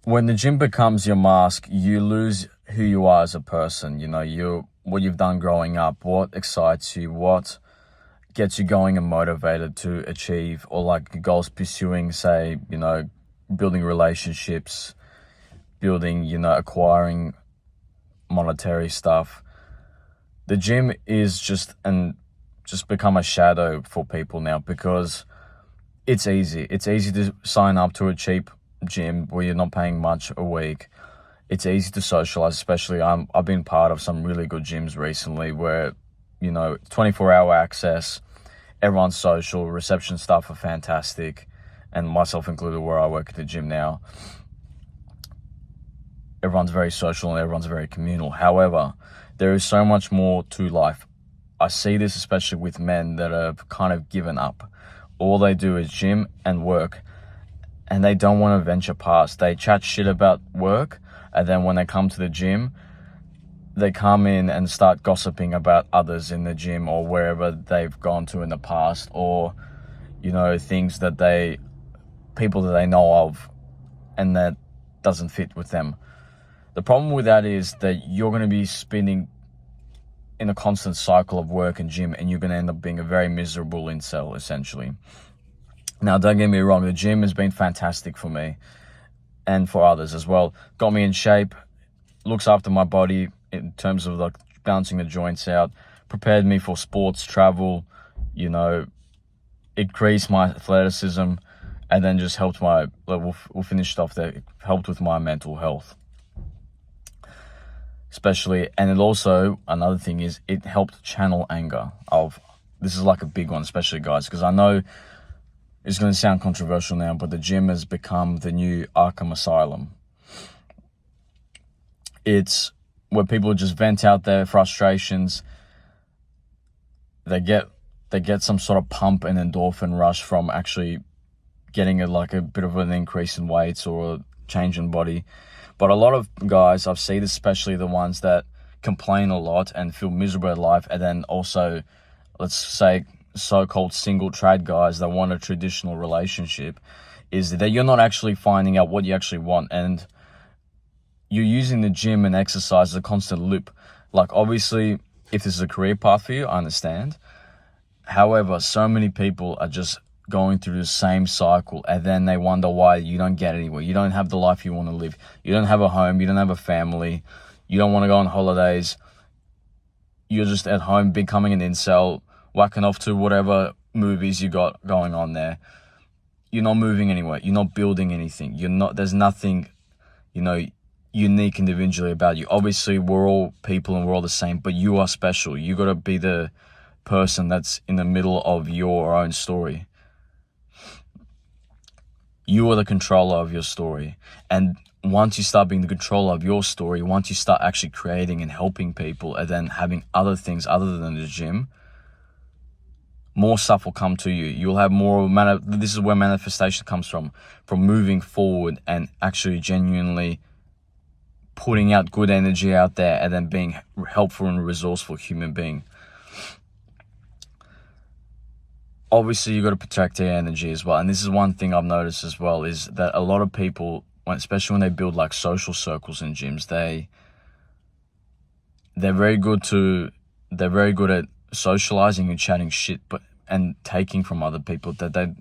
when the gym becomes your mask, you lose who you are as a person. What you've done growing up, what excites you, what gets you going and motivated to achieve, or like goals pursuing, say, building relationships, acquiring monetary stuff. The gym is just become a shadow for people now because it's easy. It's easy to sign up to a cheap gym where you're not paying much a week. It's easy to socialize, especially I've been part of some really good gyms recently where, 24-hour access, everyone's social, reception staff are fantastic, and myself included where I work at the gym now. Everyone's very social and everyone's very communal. However, there is so much more to life. I see this especially with men that have kind of given up. All they do is gym and work, and they don't want to venture past. They chat shit about work, and then when they come to the gym, they come in and start gossiping about others in the gym or wherever they've gone to in the past, or, things people that they know of, and that doesn't fit with them. The problem with that is that you're going to be spinning in a constant cycle of work and gym, and you're going to end up being a very miserable incel, essentially. Now, don't get me wrong, the gym has been fantastic for me and for others as well. Got me in shape, looks after my body in terms of like balancing the joints out, prepared me for sports, travel, increased my athleticism, and then just helped we'll finish off there, it helped with my mental health. Especially, and it also, another thing is, it helped channel anger. This is like a big one, especially guys, because I know it's going to sound controversial now, but the gym has become the new Arkham Asylum. It's where people just vent out their frustrations. They get some sort of pump and endorphin rush from actually getting a bit of an increase in weights or a change in body. But a lot of guys, I've seen, especially the ones that complain a lot and feel miserable in life, and then also, let's say, so-called single trad guys that want a traditional relationship, is that you're not actually finding out what you actually want, and you're using the gym and exercise as a constant loop. Like, obviously, if this is a career path for you, I understand. However, so many people are just going through the same cycle, and then they wonder why you don't get anywhere. You don't have the life you want to live. You don't have a home. You don't have a family. You don't want to go on holidays. You're just at home becoming an incel, whacking off to whatever movies you got going on there. You're not moving anywhere. You're not building anything. There's nothing, unique individually about you. Obviously, we're all people and we're all the same, but you are special. You got to be the person that's in the middle of your own story. You are the controller of your story. And once you start being the controller of your story, once you start actually creating and helping people, and then having other things other than the gym, more stuff will come to you. You'll have more this is where manifestation comes from moving forward and actually genuinely putting out good energy out there, and then being helpful and resourceful human being. Obviously, you got to protect your energy as well. And this is one thing I've noticed as well, is that a lot of people, especially when they build like social circles in gyms, they're very good at socializing and chatting shit, and taking from other people, but they're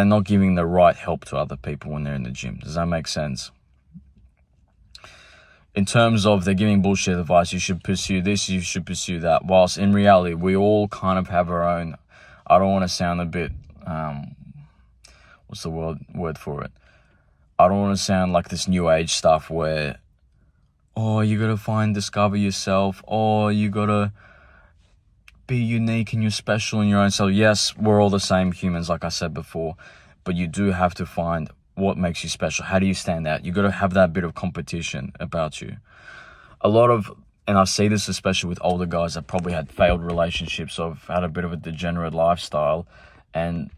not giving the right help to other people when they're in the gym. Does that make sense? In terms of they're giving bullshit advice, you should pursue this, you should pursue that, whilst in reality, we all kind of have our own, I don't want to sound a bit, what's the word for it? I don't want to sound like this new age stuff where, you got to discover yourself, you got to be unique and you're special in your own self. Yes, we're all the same humans, like I said before, but you do have to find what makes you special. How do you stand out? You got to have that bit of competition about you. And I see this especially with older guys that probably had failed relationships or have had a bit of a degenerate lifestyle, and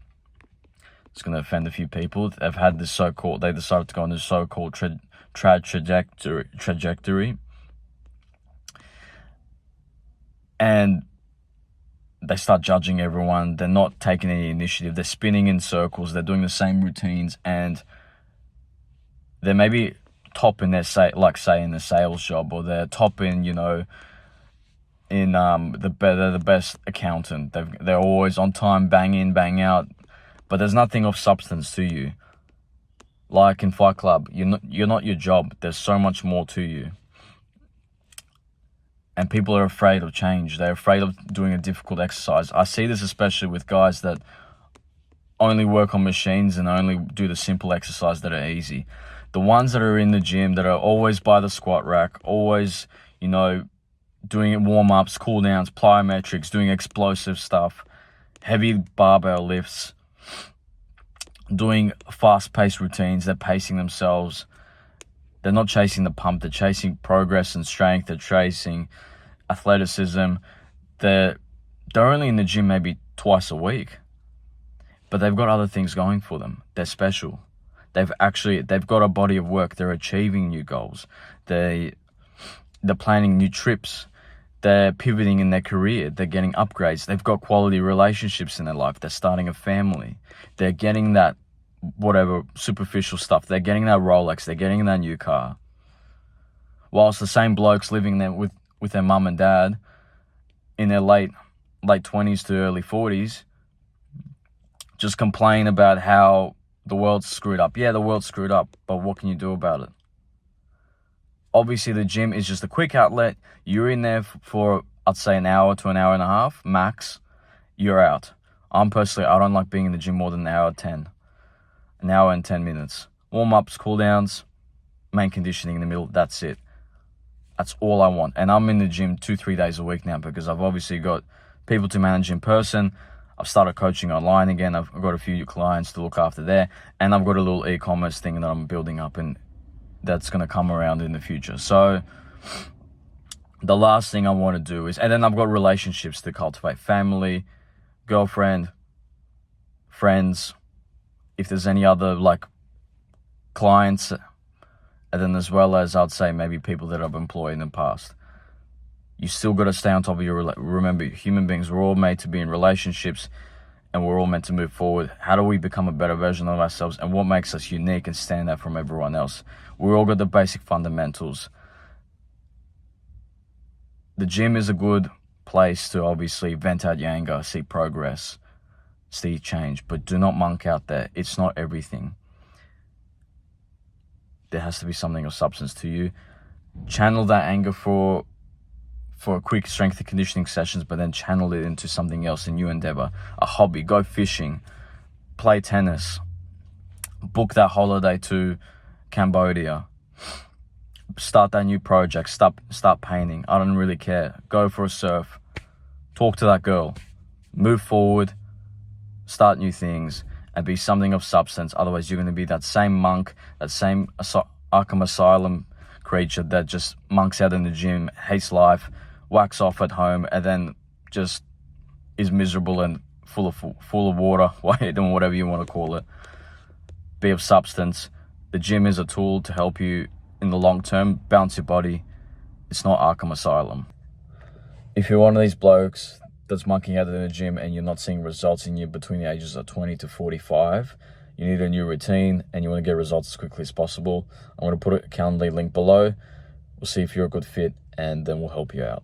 it's going to offend a few people. They've had this they decided to go on this so-called trajectory, and they start judging everyone. They're not taking any initiative. They're spinning in circles. They're doing the same routines, and they're maybe top in their say in the sales job, or they're top in, in they're the best accountant. They're always on time, bang in, bang out, but there's nothing of substance to you. Like in Fight Club, you're not your job. There's so much more to you. And people are afraid of change. They're afraid of doing a difficult exercise. I see this especially with guys that only work on machines and only do the simple exercise that are easy. The ones that are in the gym, that are always by the squat rack, always, doing warm-ups, cool-downs, plyometrics, doing explosive stuff, heavy barbell lifts, doing fast-paced routines. They're pacing themselves. They're not chasing the pump. They're chasing progress and strength. They're chasing athleticism. They're only in the gym maybe twice a week, but they've got other things going for them. They're special. They've got a body of work. They're achieving new goals. They're planning new trips. They're pivoting in their career. They're getting upgrades. They've got quality relationships in their life. They're starting a family. They're getting that whatever superficial stuff. They're getting that Rolex. They're getting that new car. Whilst the same blokes living there with their mum and dad in their late 20s to early 40s just complain about how the world's screwed up. Yeah, the world's screwed up, but what can you do about it? Obviously, the gym is just a quick outlet. You're in there for, I'd say, an hour to an hour and a half, max. You're out. I don't like being in the gym more than an hour and 10 minutes. Warm-ups, cool-downs, main conditioning in the middle, that's it. That's all I want. And I'm in the gym 2-3 days a week now because I've obviously got people to manage in person. I've started coaching online again. I've got a few clients to look after there. And I've got a little e-commerce thing that I'm building up, and that's going to come around in the future. So the last thing I want to do is, and then I've got relationships to cultivate, family, girlfriend, friends, if there's any other clients, and then as well as, I'd say, maybe people that I've employed in the past. You still got to stay on top of remember, human beings, we're all made to be in relationships, and we're all meant to move forward. How do we become a better version of ourselves, and what makes us unique and stand out from everyone else? We all got the basic fundamentals. The gym is a good place to obviously vent out your anger, see progress, see change, but do not monk out there. It's not everything. There has to be something of substance to you. Channel that anger for quick strength and conditioning sessions, but then channel it into something else, a new endeavor, a hobby. Go fishing, play tennis, book that holiday to Cambodia, start that new project, start painting. I don't really care. Go for a surf, talk to that girl, move forward, start new things, and be something of substance. Otherwise, you're going to be that same monk, that same Arkham Asylum creature that just monks out in the gym, hates life, whacks off at home, and then just is miserable and full of water, weight, and whatever you want to call it. Be of substance. The gym is a tool to help you in the long term balance your body. It's not Arkham Asylum. If you're one of these blokes that's monkeying out in the gym and you're not seeing results in you between the ages of 20 to 45, you need a new routine and you want to get results as quickly as possible, I'm going to put a Calendly link below. We'll see if you're a good fit, and then we'll help you out.